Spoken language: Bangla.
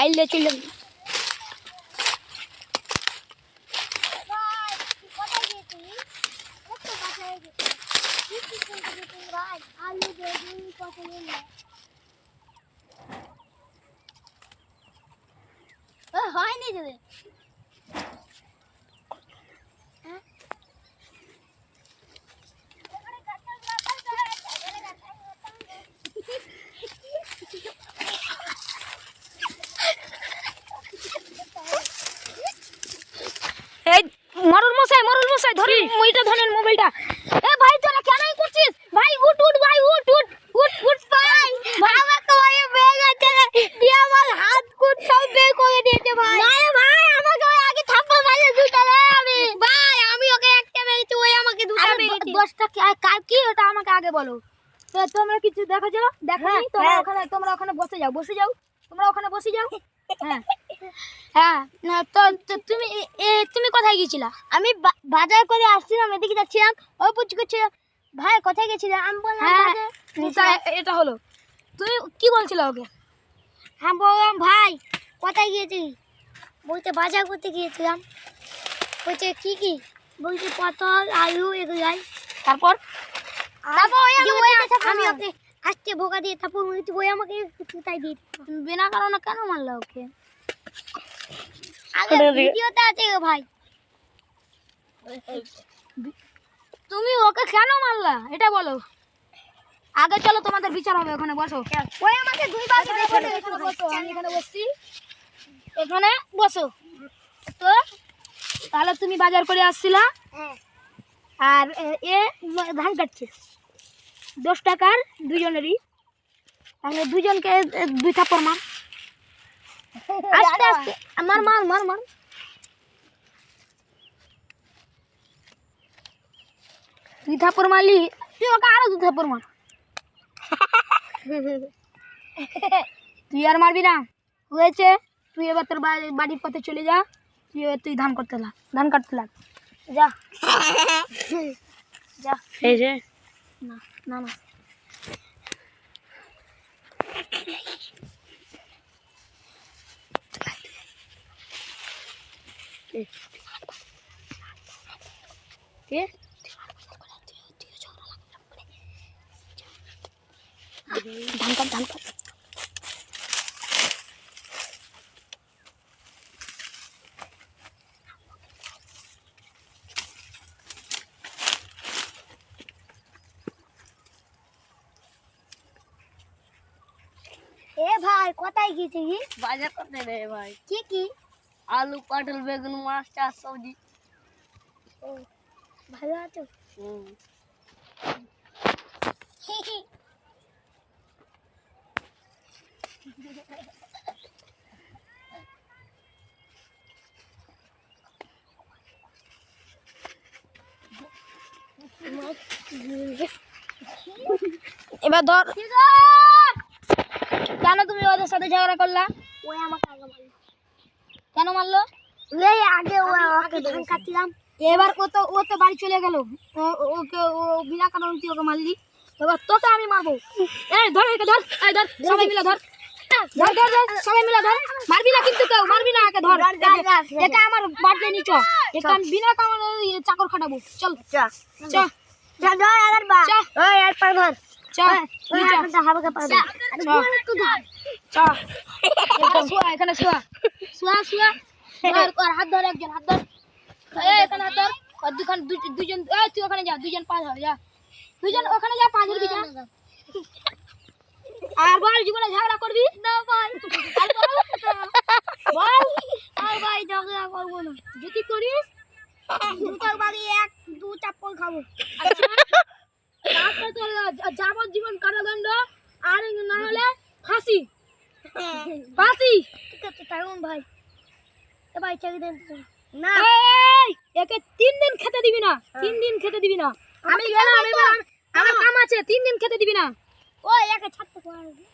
আইলে চলে হয়নি যদি মরুল মশাই ধরি ওইটা ধরেন মোবাইলটা। এ ভাই তোরা কেনই করছিস ভাই? উঠ উঠ ভাই উঠ উঠ উঠ উঠ ভাই। আমাকে ওই বেগ আছে দিয়ে আমার হাত কুট সব বের করে দিয়েছে ভাই। না ভাই আমাকে ওই আগে থাপ্পড় মারলে দুটো রে আমি ভাই। আমি ওকে একটা মেরেছি ওই আমাকে দুটো মেরেছে। দশটা কার কি ওটা আমাকে আগে বলো। তো তোমরা কিছু দেখো দেখোনি? তোমরা ওখানে বসে যাও তোমরা ওখানে বসে যাও। হ্যাঁ হ্যাঁ তো তুমি কোথায় গিয়েছিলা? আমি বাজার করে আসছিলাম, এদিকে যাচ্ছিলাম। ওই পুচকু করছে ভাই কোথায় গেছিলে? আমি বললাম এটা হলো। তুমি কি বলছিল ওকে? আমি বললাম ভাই কোথায় গিয়েছিস? বলতে বাজার করতে গিয়েছিলাম। বলছে কি? বলছে পটল আলু এগুলাই। তারপর আমি ওকে আসতে ভোকা দিয়ে তারপর ওই আমাকে কোথায় দিয়ে বিনা কারণে কেন মারলা ওকে? আগে ভিডিওতে আছে ভাই। তুমি ওকে কেন মারলা এটা বলো আগে। চলো তোমাদের বিচার হবে, ওখানে বসো। ওই আমাকে দুইবার বসো, আমি এখানে বসছি, এখানে বসো। তো তাহলে তুমি বাজার করে আসছিলা আর এ ধান কাটছে 10 টাকার দুজনেরই। তাহলে দুজনকে 2 থাপ্পড় মার। আস্তে আস্তে মার। তুই থাপ্পড় মারলি, তুই ওকে আরো 2 থাপ্পড় মার। তুই আর মারবি না, হয়েছে। তুই এবার তোর বাড়ির পথে চলে যা। তুই ধান কাটতে লাগ যা যা। এই যে না ধান কাট। এ ভাই কোথায় গিয়েছিস? বাজার করতে রে ভাই। কি আলু পটল বেগুন মাছ চাষ সবজি। ও ভালো আছো? এবার ধর। কেন তুমি ওদের সাথে ঝগড়া করলা? ওই আমাকে আগে মারলো। কেন মারলো? এই আগে ওকে ধান কাটছিলাম। এবার ও তো বাড়ি চলে গেল। ওকে বিনা কারণে তুই ওকে মারলি। এবার তোকে আমি মারবো। এই ধর একে ধর। এই ধর সবাই মিলে ধর। ধর সবাই মিলে ধর। মারবি না কিন্তু কেউ মারবি না। একে ধর। এটা আমার বাড়িতে নিচ। এটা আমি বিনা কারণে চাকর খাটাবো। চল ধর আবার বা। ওই আর পা ধর। এখানে শুয়া হাত ধর। একজন হাত ধর। এখানে হাত ধর। দুজন তুই ওখানে যা। 2 জন 5 ধর যা। 2 জন ওখানে যা 5 ধরবি যা। আর বল জীবনে ঝগড়া করবি না ভাই? বল আর ভাই ঝগড়া করবো না। যদি করিস দুটোর বাড়ি 1-2 চাপ্পল খাবো। তারপরে তোর যাবজ্জীবন কারাদণ্ড, আর না হলে ফাঁসি। ঠিক আছে তারুন ভাই। এ ভাই চাকরি দেন না। একে 3 দিন খেতে দিবি না। 3 দিন খেতে দিবি না। আমি গেলাম, আমার কাম আছে। 3 দিন খেতে দিবি না। ও একে ছাড়তে পারবি।